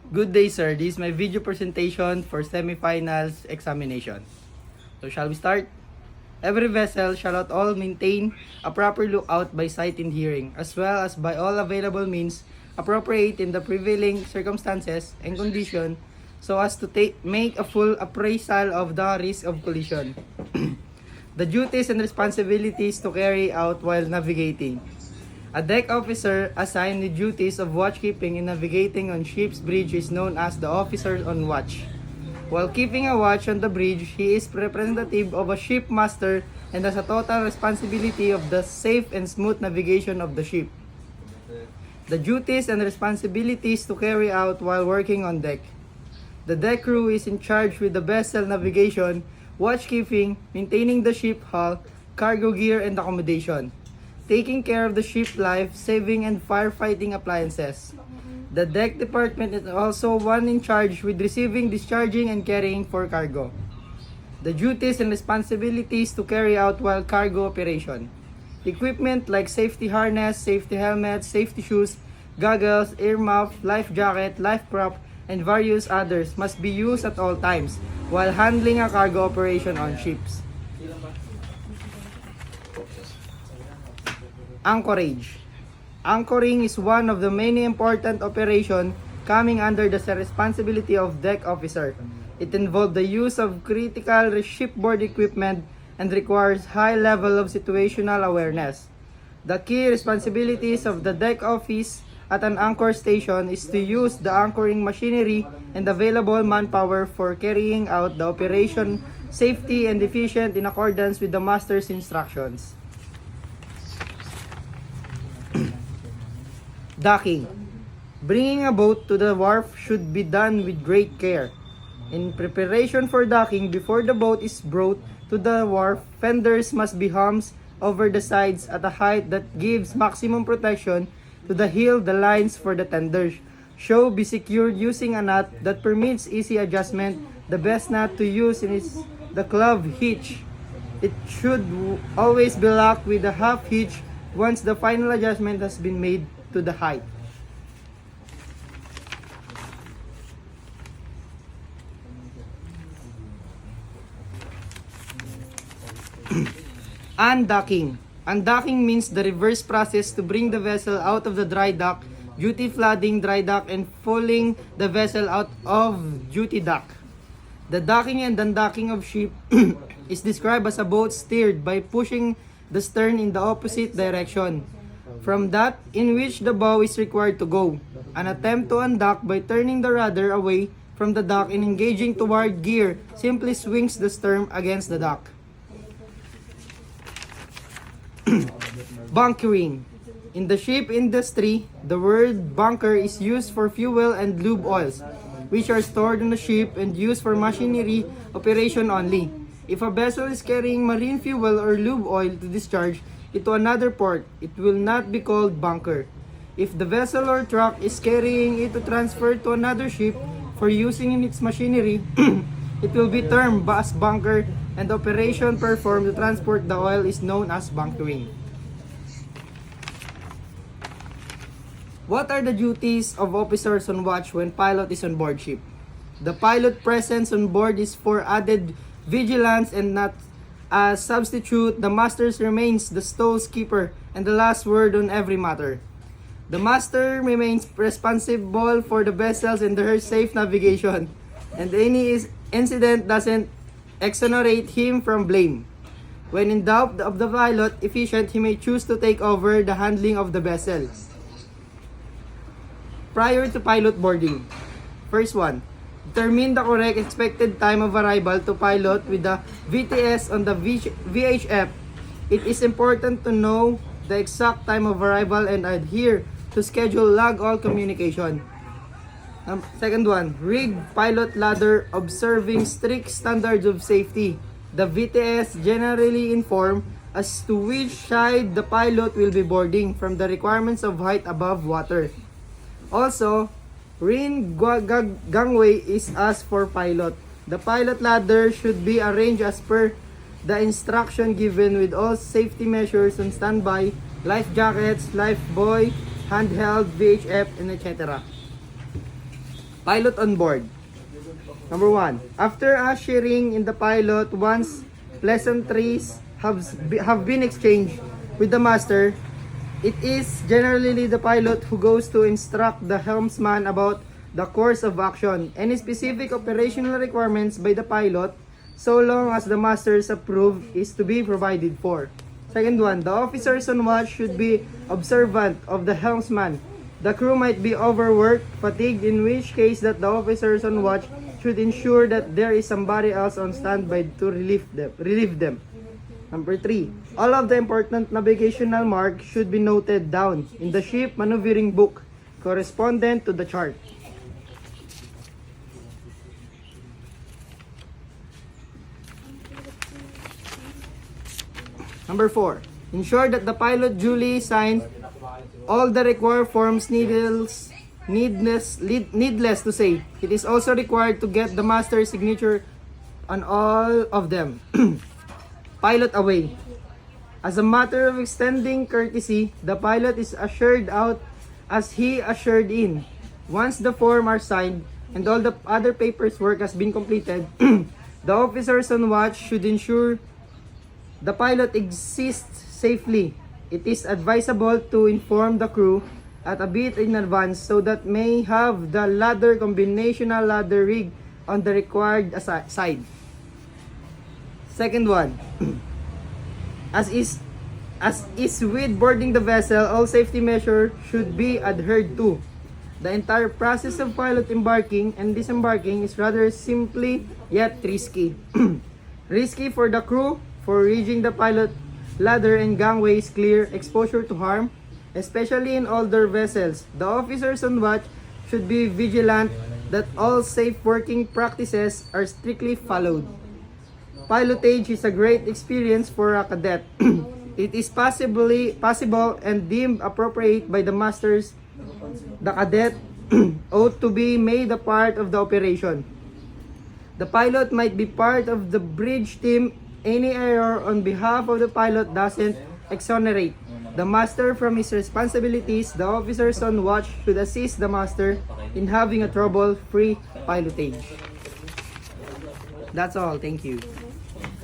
Good day, sir. This is my video presentation for semifinals examination. So, shall we start? Every vessel shall at all maintain a proper lookout by sight and hearing, as well as by all available means appropriate in the prevailing circumstances and condition, so as to make a full appraisal of the risk of collision. The duties and responsibilities to carry out while navigating. A deck officer assigned the duties of watchkeeping and navigating on ship's bridge is known as the officer on watch. While keeping a watch on the bridge, he is representative of a shipmaster and has a total responsibility of the safe and smooth navigation of the ship. The duties and responsibilities to carry out while working on deck. The deck crew is in charge with the vessel navigation, watchkeeping, maintaining the ship hull, cargo gear, and accommodation, taking care of the ship life, saving and firefighting appliances. The deck department is also one in charge with receiving, discharging, and carrying for cargo. The duties and responsibilities to carry out while cargo operation. Equipment like safety harness, safety helmet, safety shoes, goggles, earmuff, life jacket, life prop, and various others must be used at all times while handling a cargo operation on ships. Anchorage. Anchoring is one of the many important operations coming under the responsibility of deck officer. It involves the use of critical shipboard equipment and requires high level of situational awareness. The key responsibilities of the deck office at an anchor station is to use the anchoring machinery and available manpower for carrying out the operation safety and efficient in accordance with the master's instructions. Docking. Bringing a boat to the wharf should be done with great care. In preparation for docking, before the boat is brought to the wharf, fenders must be hummed over the sides at a height that gives maximum protection to the heel. The lines for the tenders should be secured using a nut that permits easy adjustment. The best nut to use is the club hitch. It should always be locked with a half hitch once the final adjustment has been made to the height. Undocking. Undocking means the reverse process to bring the vessel out of the dry dock, duty flooding dry dock, and pulling the vessel out of duty dock. The docking and undocking of ship is described as a boat steered by pushing the stern in the opposite direction from that in which the bow is required to go. An attempt to undock by turning the rudder away from the dock and engaging toward gear simply swings the stern against the dock. Bunkering. In the ship industry, the word bunker is used for fuel and lube oils, which are stored on the ship and used for machinery operation only. If a vessel is carrying marine fuel or lube oil to discharge it to another port, it will not be called bunker. If the vessel or truck is carrying it to transfer to another ship for using in its machinery, it will be termed as bunker, and the operation performed to transport the oil is known as bunkering. What are the duties of officers on watch when pilot is on board ship? The pilot presence on board is for added vigilance and not as substitute. The master remains the stow's keeper and the last word on every matter. The master remains responsible for the vessels and their safe navigation, and any incident doesn't exonerate him from blame. When in doubt of the pilot efficient, he may choose to take over the handling of the vessel. Prior to pilot boarding. First one, determine the correct expected time of arrival to pilot with the VTS on the VHF. It is important to know the exact time of arrival and adhere to schedule log all communication. Second one, rig pilot ladder observing strict standards of safety. The VTS generally inform as to which side the pilot will be boarding from the requirements of height above water. Also, ring gangway is asked for pilot. The pilot ladder should be arranged as per the instruction given with all safety measures on standby, life jackets, life buoy, handheld, VHF, and etc. Pilot on board. Number 1. After ushering in the pilot, once pleasantries have been exchanged with the master, it is generally the pilot who goes to instruct the helmsman about the course of action. Any specific operational requirements by the pilot, so long as the master's approve, is to be provided for. Second one, the officers on watch should be observant of the helmsman. The crew might be overworked, fatigued, in which case that the officers on watch should ensure that there is somebody else on standby to relieve them. Number 3, all of the important navigational marks should be noted down in the ship maneuvering book correspondent to the chart. Number 4, ensure that the pilot duly signed all the required forms. Needless to say, it is also required to get the master's signature on all of them. Pilot away. As a matter of extending courtesy, the pilot is ushered out as he ushered in. Once the forms are signed and all the other papers work has been completed, the officers on watch should ensure the pilot exists safely. It is advisable to inform the crew at a bit in advance so that may have the combinational ladder rig on the required side. Second one, as is with boarding the vessel, all safety measures should be adhered to. The entire process of pilot embarking and disembarking is rather simply yet risky. Risky for the crew, for reaching the pilot ladder and gangway is clear exposure to harm, especially in older vessels. The officers on watch should be vigilant that all safe working practices are strictly followed. Pilotage is a great experience for a cadet. It is possible and deemed appropriate by the masters. The cadet ought to be made a part of the operation. The pilot might be part of the bridge team. Any error on behalf of the pilot doesn't exonerate the master from his responsibilities. The officers on watch should assist the master in having a trouble-free pilotage. That's all. Thank you.